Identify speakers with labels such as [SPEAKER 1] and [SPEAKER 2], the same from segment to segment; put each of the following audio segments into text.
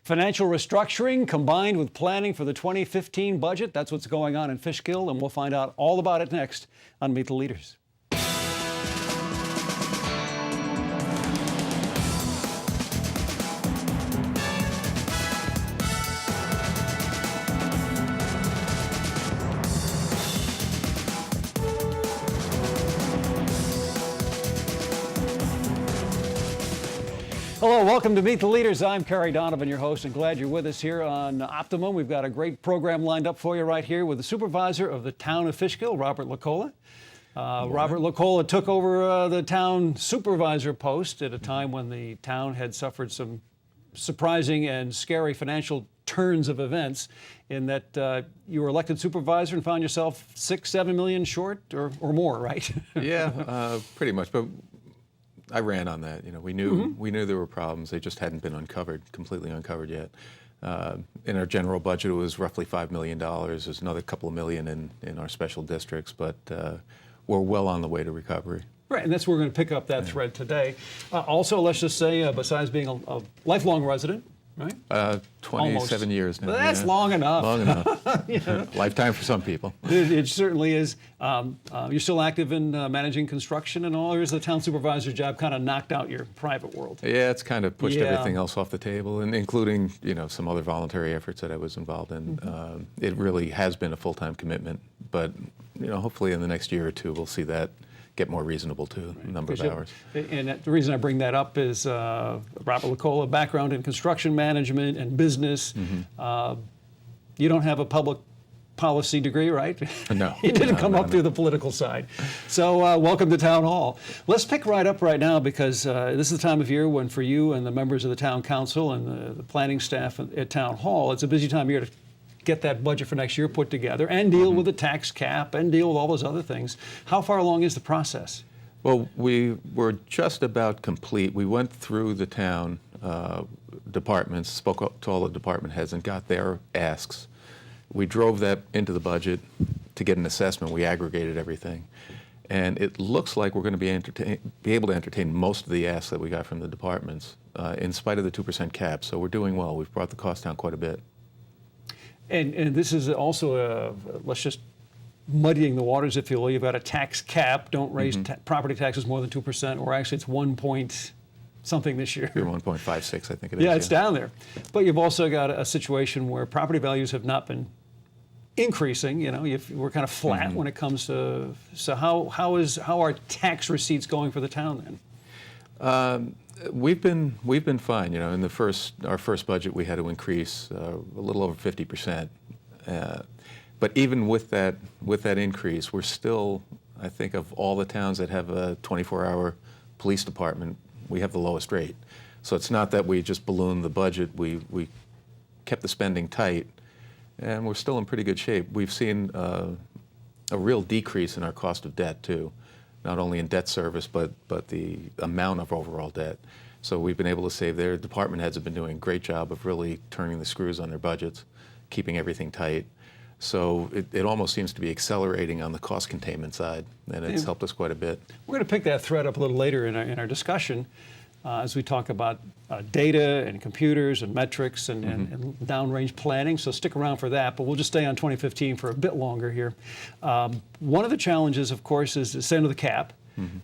[SPEAKER 1] Financial restructuring combined with planning for the 2015 budget. That's what's going on in Fishkill, and we'll find out all about it next on Meet the Leaders. Hello, welcome to Meet the Leaders. I'm Kerry Donovan, your host, and glad you're with us here on Optimum. We've got a great program lined up for you right here with the supervisor of the town of Fishkill, Robert LaColla. Robert LaColla took over the town supervisor post at a time when the town had suffered some surprising and scary financial turns of events, in that you were elected supervisor and found yourself $6-7 million short or more, right?
[SPEAKER 2] Yeah, pretty much. But I ran on that. You know, we knew there were problems. They just hadn't been completely uncovered yet. In our general budget, it was roughly $5 million. There's another couple of million in our special districts, but we're well on the way to recovery.
[SPEAKER 1] Right, and that's where we're going to pick up that thread today. Also, let's just say, besides being a lifelong resident, right?
[SPEAKER 2] 27 years now.
[SPEAKER 1] But that's long enough.
[SPEAKER 2] Long enough. Lifetime for some people.
[SPEAKER 1] It certainly is. You're still active in managing construction and all, or is the town supervisor's job kind of knocked out your private world?
[SPEAKER 2] Yeah, it's kind of pushed everything else off the table, and including, you know, some other voluntary efforts that I was involved in. It really has been a full-time commitment, but, you know, hopefully in the next year or two we'll see that get more reasonable too, number of hours.
[SPEAKER 1] And the reason I bring that up is Robert LaColla, background in construction management and business. You don't have a public policy degree, right?
[SPEAKER 2] No.
[SPEAKER 1] You didn't come up through the political side. So welcome to Town Hall. Let's pick right up right now, because this is the time of year when, for you and the members of the Town Council and the planning staff at Town Hall, it's a busy time of year to get that budget for next year put together and deal with the tax cap and deal with all those other things. How far along is the process?
[SPEAKER 2] Well, we were just about complete. We went through the town departments, spoke to all the department heads and got their asks. We drove that into the budget to get an assessment. We aggregated everything. And it looks like we're going to be able to entertain most of the asks that we got from the departments in spite of the 2% cap. So we're doing well. We've brought the cost down quite a bit.
[SPEAKER 1] And this is also, let's just muddying the waters, if you will. You've got a tax cap. Don't raise property taxes more than 2%, or actually it's 1 point something this year.
[SPEAKER 2] 1.56, I think it is.
[SPEAKER 1] Yeah, it's down there. But you've also got a situation where property values have not been increasing. You know, we're kind of flat when it comes to. So how are tax receipts going for the town then?
[SPEAKER 2] We've been fine. You know, in our first budget, we had to increase a little over 50%. But even with that increase, we're still, I think, of all the towns that have a 24-hour police department, we have the lowest rate. So it's not that we just ballooned the budget. We kept the spending tight, and we're still in pretty good shape. We've seen a real decrease in our cost of debt too. Not only in debt service, but the amount of overall debt. So we've been able to save there. Department heads have been doing a great job of really turning the screws on their budgets, keeping everything tight. So it almost seems to be accelerating on the cost containment side, and it's helped us quite a bit. We're
[SPEAKER 1] going to pick that thread up a little later in our discussion as we talk about data and computers and metrics and downrange planning. So stick around for that, but we'll just stay on 2015 for a bit longer here. One of the challenges, of course, is to send to the cap,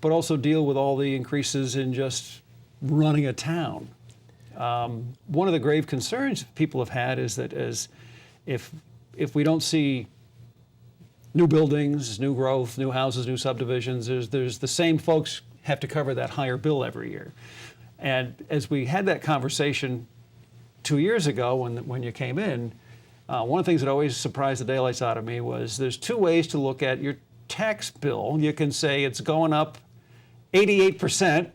[SPEAKER 1] but also deal with all the increases in just running a town. One of the grave concerns people have had is that if we don't see new buildings, new growth, new houses, new subdivisions, there's the same folks have to cover that higher bill every year. And as we had that conversation 2 years ago when you came in, one of the things that always surprised the daylights out of me was there's two ways to look at your tax bill. You can say it's going up 88%,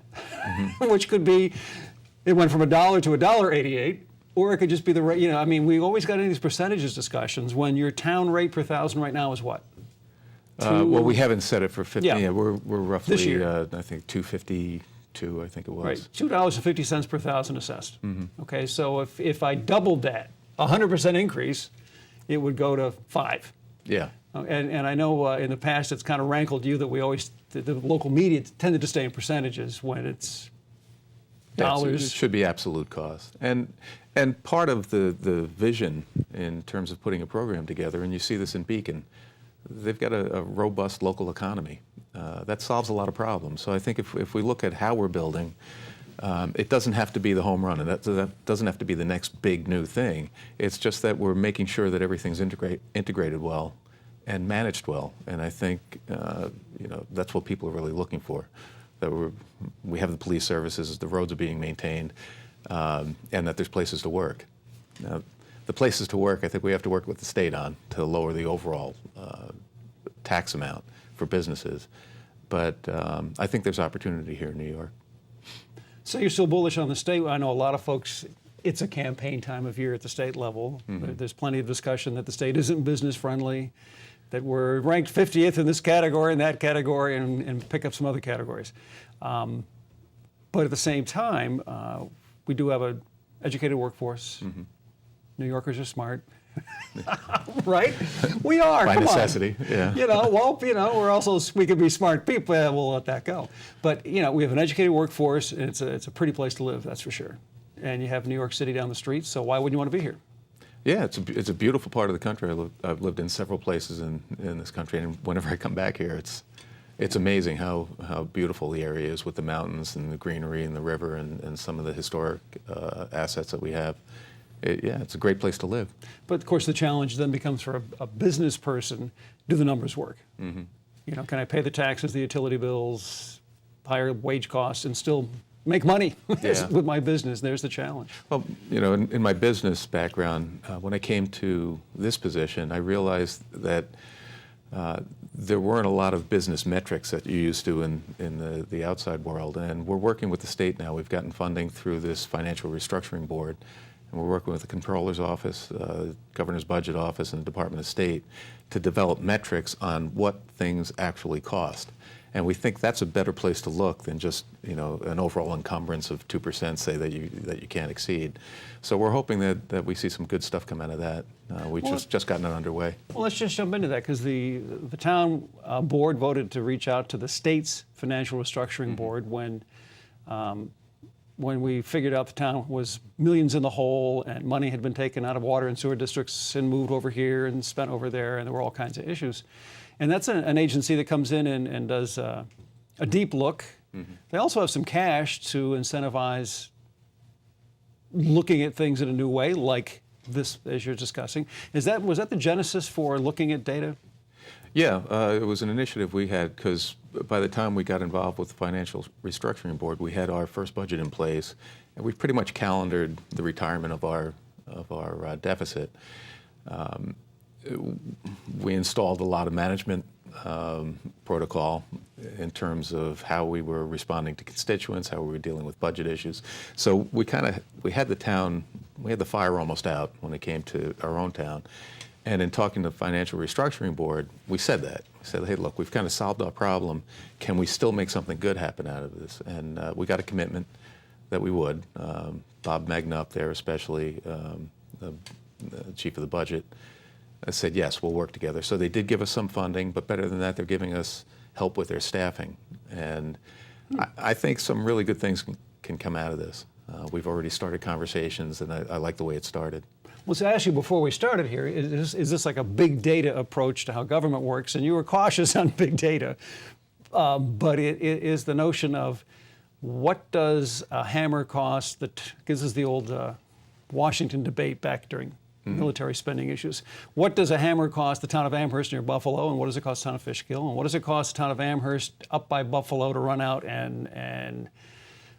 [SPEAKER 1] which could be it went from $1 to $1.88, or it could just be the rate. You know, I mean, we always got into these percentages discussions when your town rate per thousand right now is what?
[SPEAKER 2] Well, we haven't set it for 50. Yeah, we're roughly,
[SPEAKER 1] this year.
[SPEAKER 2] I think, 252, I think it was.
[SPEAKER 1] Right, $2.50 per thousand assessed. Okay, so if I doubled that, 100% increase, it would go to 5.
[SPEAKER 2] Yeah.
[SPEAKER 1] And I know in the past it's kind of rankled you that we always, the local media tended to stay in percentages when it's dollars.
[SPEAKER 2] It should be absolute cost. And part of the vision in terms of putting a program together, and you see this in Beacon, they've got a robust local economy. That solves a lot of problems. So I think if we look at how we're building, it doesn't have to be the home run, and that doesn't have to be the next big new thing. It's just that we're making sure that everything's integrated well and managed well. And I think that's what people are really looking for. That we have the police services, the roads are being maintained, and that there's places to work. Now, the places to work, I think we have to work with the state on to lower the overall tax amount for businesses. But I think there's opportunity here in New York.
[SPEAKER 1] So you're still bullish on the state. I know a lot of folks, it's a campaign time of year at the state level. Mm-hmm. There's plenty of discussion that the state isn't business friendly, that we're ranked 50th in this category and that category, and pick up some other categories. But at the same time, we do have an educated workforce. Mm-hmm. New Yorkers are smart. Right? We are.
[SPEAKER 2] By
[SPEAKER 1] Come
[SPEAKER 2] necessity,
[SPEAKER 1] on.
[SPEAKER 2] yeah.
[SPEAKER 1] We're also, we can be smart people. We'll let that go. But, we have an educated workforce, and it's a pretty place to live, that's for sure. And you have New York City down the street, so why wouldn't you want to be here?
[SPEAKER 2] Yeah, it's a beautiful part of the country. I've lived in several places in this country, and whenever I come back here, it's amazing how beautiful the area is with the mountains and the greenery and the river and some of the historic assets that we have. It's a great place to live.
[SPEAKER 1] But of course, the challenge then becomes for a business person: do the numbers work? Mm-hmm. Can I pay the taxes, the utility bills, higher wage costs, and still make money with my business? There's the challenge.
[SPEAKER 2] Well, in my business background, when I came to this position, I realized that there weren't a lot of business metrics that you're used to in the outside world. And we're working with the state now. We've gotten funding through this financial restructuring board. And we're working with the Comptroller's Office, Governor's Budget Office, and the Department of State to develop metrics on what things actually cost. And we think that's a better place to look than just an overall encumbrance of 2%, say, that you can't exceed. So we're hoping that we see some good stuff come out of that. We've just gotten it underway.
[SPEAKER 1] Well, let's just jump into that, because the town board voted to reach out to the state's financial restructuring board when we figured out the town was millions in the hole and money had been taken out of water and sewer districts and moved over here and spent over there, and there were all kinds of issues. And that's an agency that comes in and does a deep look. Mm-hmm. They also have some cash to incentivize looking at things in a new way, like this, as you're discussing. Was that the genesis for looking at data?
[SPEAKER 2] Yeah, it was an initiative we had, because by the time we got involved with the Financial Restructuring Board, we had our first budget in place, and we pretty much calendared the retirement of our deficit. We installed a lot of management protocol in terms of how we were responding to constituents, how we were dealing with budget issues. So we had the fire almost out when it came to our own town. And in talking to the Financial Restructuring Board, we said that. We said, hey, look, we've kind of solved our problem. Can we still make something good happen out of this? And we got a commitment that we would. Bob Magna up there, especially, the chief of the budget, said, yes, we'll work together. So they did give us some funding, but better than that, they're giving us help with their staffing. And I think some really good things can come out of this. We've already started conversations, and I like the way it started.
[SPEAKER 1] Well, so I asked you before we started here, is this like a big data approach to how government works? And you were cautious on big data, but it is the notion of what does a hammer cost, because this is the old Washington debate back during military spending issues. What does a hammer cost the town of Amherst near Buffalo, and what does it cost the town of Fishkill, and what does it cost the town of Amherst up by Buffalo to run out and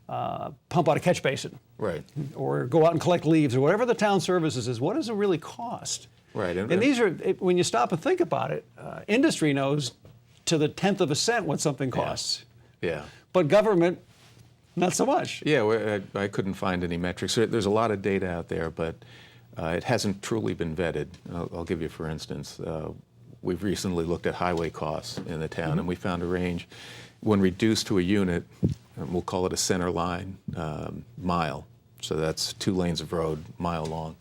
[SPEAKER 1] pump out a catch basin,
[SPEAKER 2] right,
[SPEAKER 1] or go out and collect leaves, or whatever the town services is? What does it really cost?
[SPEAKER 2] Right,
[SPEAKER 1] and these are, when you stop and think about it, industry knows to the 10th of a cent what something costs.
[SPEAKER 2] Yeah.
[SPEAKER 1] But government, not so much.
[SPEAKER 2] Yeah, I couldn't find any metrics. There's a lot of data out there, but it hasn't truly been vetted. I'll give you, for instance, we've recently looked at highway costs in the town, and we found a range, when reduced to a unit, and we'll call it a center line mile, so that's 2 lanes of road, mile long.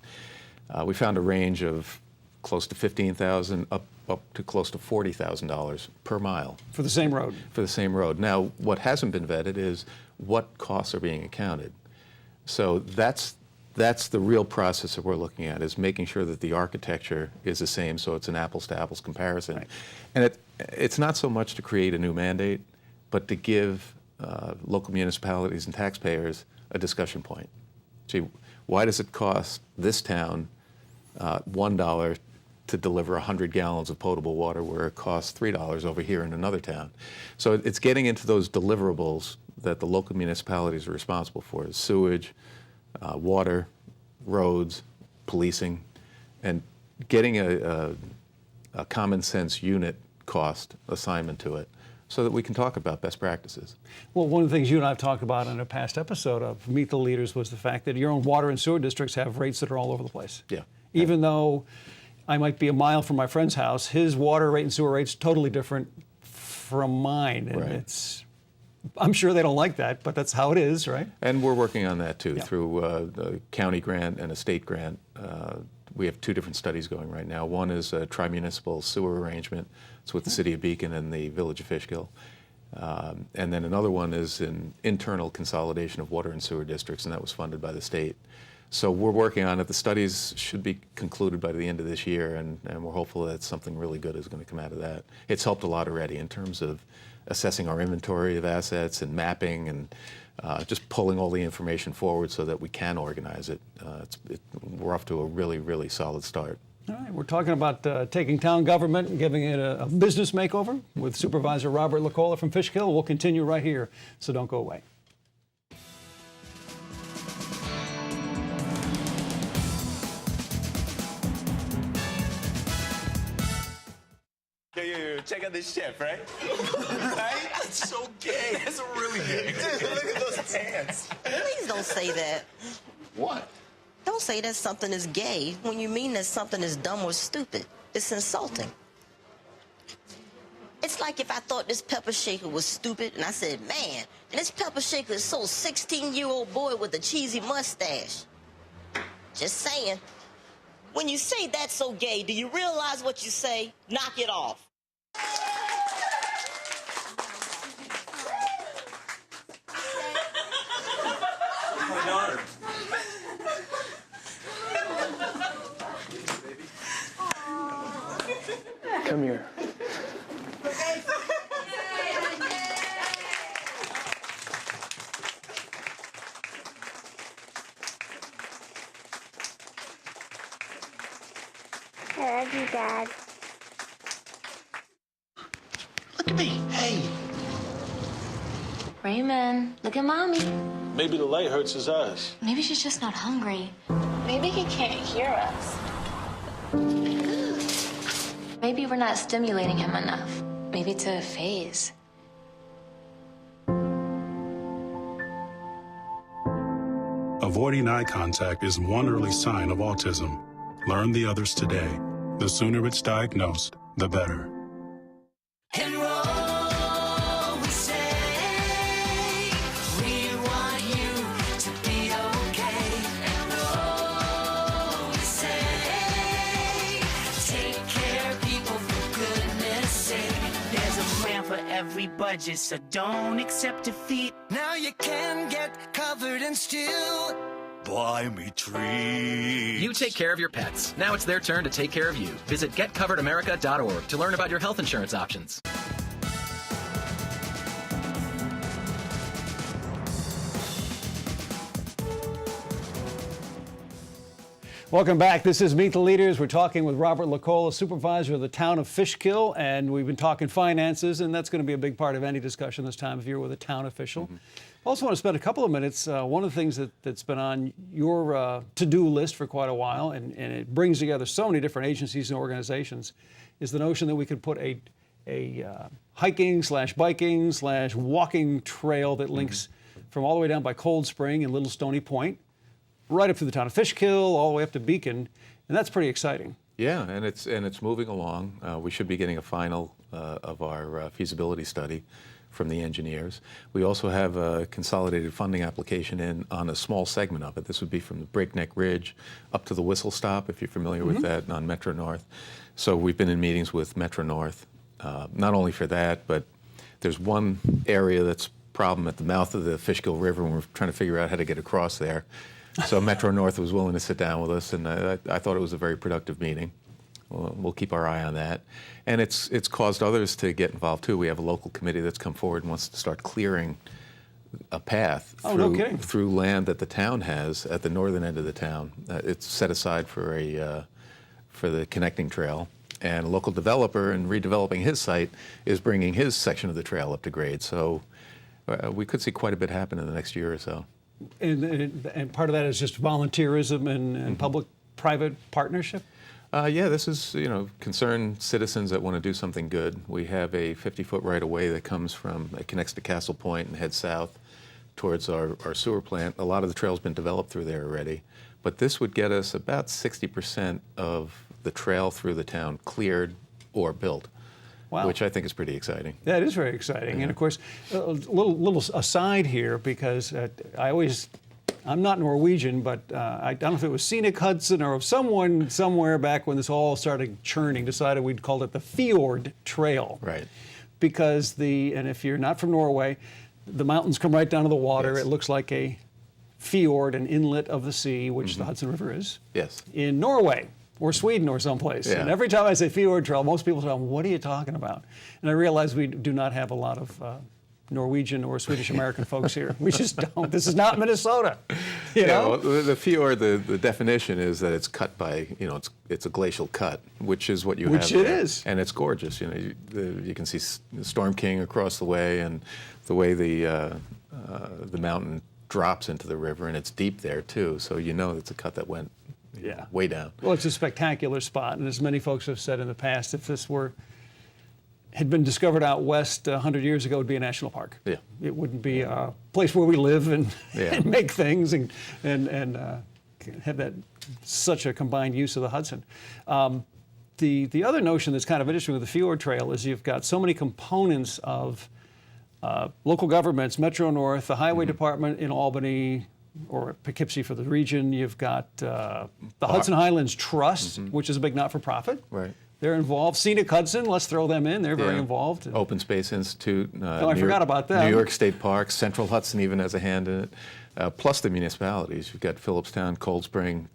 [SPEAKER 2] We found a range of close to $15,000 up to close to $40,000 per mile.
[SPEAKER 1] For the same road?
[SPEAKER 2] For the same road. Now, what hasn't been vetted is what costs are being accounted. So that's the real process that we're looking at, is making sure that the architecture is the same, so it's an apples-to-apples comparison.
[SPEAKER 1] Right.
[SPEAKER 2] And it's not so much to create a new mandate, but to give local municipalities and taxpayers a discussion point. Gee, why does it cost this town $1 to deliver 100 gallons of potable water where it costs $3 over here in another town? So it's getting into those deliverables that the local municipalities are responsible for: sewage, water, roads, policing, and getting a common sense unit cost assignment to it, so that we can talk about best practices.
[SPEAKER 1] Well, one of the things you and I have talked about in a past episode of Meet the Leaders was the fact that your own water and sewer districts have rates that are all over the place.
[SPEAKER 2] Yeah.
[SPEAKER 1] Even though I might be a mile from my friend's house, his water rate and sewer rate's totally different from mine. And
[SPEAKER 2] Right.
[SPEAKER 1] I'm sure they don't like that, but that's how it is, right?
[SPEAKER 2] And we're working on that too,
[SPEAKER 1] Yeah.
[SPEAKER 2] through a county grant and a state grant. We have two different studies going right now. One is a tri-municipal sewer arrangement. It's with the city of Beacon and the village of Fishkill. And then another one is an internal consolidation of water and sewer districts, and that was funded by the state. So we're working on it. The studies should be concluded by the end of this year, and we're hopeful that something really good is going to come out of that. It's helped a lot already in terms of assessing our inventory of assets and mapping, and just pulling all the information forward so that we can organize it. We're off to a really, really solid start.
[SPEAKER 1] All right, we're talking about taking town government and giving it a business makeover with Supervisor Robert LaColla from Fishkill. We'll continue right here, so don't go away.
[SPEAKER 3] Yo, check out this chef, right? Right? That's so gay. That's really gay. Dude, look at those pants.
[SPEAKER 4] Please don't say that.
[SPEAKER 3] What?
[SPEAKER 4] Don't say that something is gay when you mean that something is dumb or stupid. It's insulting. It's like if I thought this pepper shaker was stupid and I said, man, this pepper shaker is so 16-year-old boy with a cheesy mustache. Just saying. When you say that's so gay, do you realize what you say? Knock it off.
[SPEAKER 3] My daughter.
[SPEAKER 5] Come here.
[SPEAKER 6] I love you, Dad.
[SPEAKER 3] Look at me. Hey.
[SPEAKER 7] Raymond, look at Mommy.
[SPEAKER 8] Maybe the light hurts his eyes.
[SPEAKER 7] Maybe she's just not hungry.
[SPEAKER 6] Maybe he can't hear us.
[SPEAKER 7] Maybe we're not stimulating him enough. Maybe it's a phase.
[SPEAKER 9] Avoiding eye contact is one early sign of autism. Learn the others today. The sooner it's diagnosed, the better.
[SPEAKER 10] Enroll, we say, we want you to be okay. Enroll, we say, take care of people for goodness sake.
[SPEAKER 11] There's a plan for every budget, so don't accept defeat.
[SPEAKER 10] Now you can get covered and still
[SPEAKER 12] buy me treats.
[SPEAKER 13] You take care of your pets. Now it's their turn to take care of you. Visit getcoveredamerica.org to learn about your health insurance options.
[SPEAKER 1] Welcome back. This is Meet the Leaders. We're talking with Robert LaColla, supervisor of the town of Fishkill, and we've been talking finances, and that's going to be a big part of any discussion this time if you're with a town official.
[SPEAKER 2] Mm-hmm.
[SPEAKER 1] I also want to spend a couple of minutes. One of the things that's been on your to-do list for quite a while, and it brings together so many different agencies and organizations, is the notion that we could put a hiking / biking / walking trail that links from all the way down by Cold Spring and Little Stony Point, right up through the town of Fishkill, all the way up to Beacon, and that's pretty exciting.
[SPEAKER 2] Yeah, and it's moving along. We should be getting a final of our feasibility study from the engineers. We also have a consolidated funding application in on a small segment of it. This would be from the Breakneck Ridge up to the Whistle Stop, if you're familiar with that, on Metro North. So we've been in meetings with Metro North, not only for that, but there's one area that's problem at the mouth of the Fishkill River, and we're trying to figure out how to get across there. So Metro North was willing to sit down with us, and I thought it was a very productive meeting. We'll keep our eye on that. And it's caused others to get involved too. We have a local committee that's come forward and wants to start clearing a path through land that the town has at the northern end of the town. It's set aside for the connecting trail. And a local developer, in redeveloping his site, is bringing his section of the trail up to grade. So we could see quite a bit happen in the next year or so.
[SPEAKER 1] And part of that is just volunteerism and public-private partnership?
[SPEAKER 2] Yeah, this is, concerned citizens that want to do something good. We have a 50-foot right-of-way that connects to Castle Point and heads south towards our sewer plant. A lot of the trail's been developed through there already. But this would get us about 60% of the trail through the town cleared or built, which I think is pretty exciting.
[SPEAKER 1] That is very exciting. Yeah. And of course, a little aside here, because I'm not Norwegian, but I don't know if it was Scenic Hudson or someone somewhere back when this all started churning decided we'd call it the Fjord Trail.
[SPEAKER 2] Right.
[SPEAKER 1] Because and if you're not from Norway, the mountains come right down to the water.
[SPEAKER 2] Yes.
[SPEAKER 1] It looks like a fjord, an inlet of the sea, which the Hudson River is.
[SPEAKER 2] Yes.
[SPEAKER 1] In Norway or Sweden or someplace.
[SPEAKER 2] Yeah.
[SPEAKER 1] And every time I say Fjord Trail, most people say, what are you talking about? And I realize we do not have a lot of Norwegian or Swedish American folks here. We just don't. This is not Minnesota. You know?
[SPEAKER 2] Well, the fjord, the definition is that it's cut by, it's a glacial cut, which is what you have.
[SPEAKER 1] Which it is.
[SPEAKER 2] And it's gorgeous. You can see Storm King across the way, and the way the mountain drops into the river, and it's deep there too. So it's a cut that went way down.
[SPEAKER 1] Well, it's a spectacular spot, and as many folks have said in the past, if this had been discovered out west 100 years ago, it would be a national park.
[SPEAKER 2] Yeah.
[SPEAKER 1] It wouldn't be a place where we live and make things and have that such a combined use of the Hudson. The other notion that's kind of interesting with the Fjord Trail is you've got so many components of local governments, Metro North, the Highway Department in Albany, or Poughkeepsie for the region. You've got the Hudson Highlands Trust, which is a big not-for-profit.
[SPEAKER 2] Right.
[SPEAKER 1] They're involved. Scenic Hudson, let's throw them in. They're very involved.
[SPEAKER 2] Open Space Institute.
[SPEAKER 1] I forgot about that.
[SPEAKER 2] New York State Parks. Central Hudson even has a hand in it. Plus the municipalities. You've got Phillipstown, Cold Spring,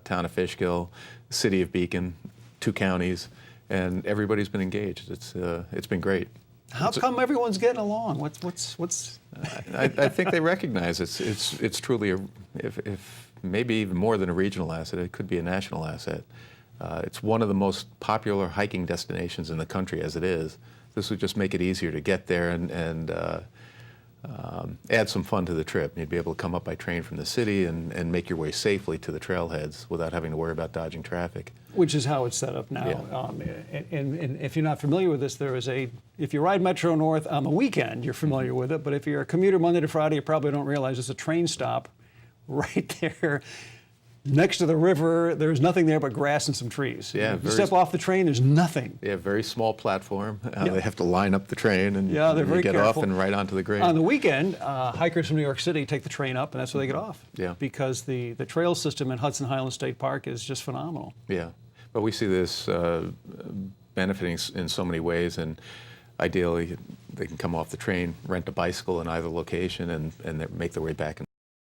[SPEAKER 2] Town of Fishkill, City of Beacon, 2 counties, and everybody's been engaged. It's been great.
[SPEAKER 1] How come everyone's getting along? What's?
[SPEAKER 2] I think they recognize it's truly if maybe even more than a regional asset. It could be a national asset. It's one of the most popular hiking destinations in the country as it is. This would just make it easier to get there and add some fun to the trip. You'd be able to come up by train from the city and make your way safely to the trailheads without having to worry about dodging traffic.
[SPEAKER 1] Which is how it's set up now.
[SPEAKER 2] Yeah.
[SPEAKER 1] And if you're not familiar with this, if you ride Metro North on the weekend, you're familiar with it. But if you're a commuter Monday to Friday, you probably don't realize there's a train stop right there. Next to the river, there's nothing there but grass and some trees.
[SPEAKER 2] Yeah,
[SPEAKER 1] if you step off the train, there's nothing.
[SPEAKER 2] Yeah, very small platform. They have to line up the train and
[SPEAKER 1] they're very
[SPEAKER 2] get
[SPEAKER 1] careful.
[SPEAKER 2] off and right onto the grade.
[SPEAKER 1] On the weekend, hikers from New York City take the train up, and that's where they get off.
[SPEAKER 2] Yeah.
[SPEAKER 1] Because the trail system in Hudson Highlands State Park is just phenomenal.
[SPEAKER 2] Yeah, but we see this benefiting in so many ways, and ideally they can come off the train, rent a bicycle in either location, and make their way back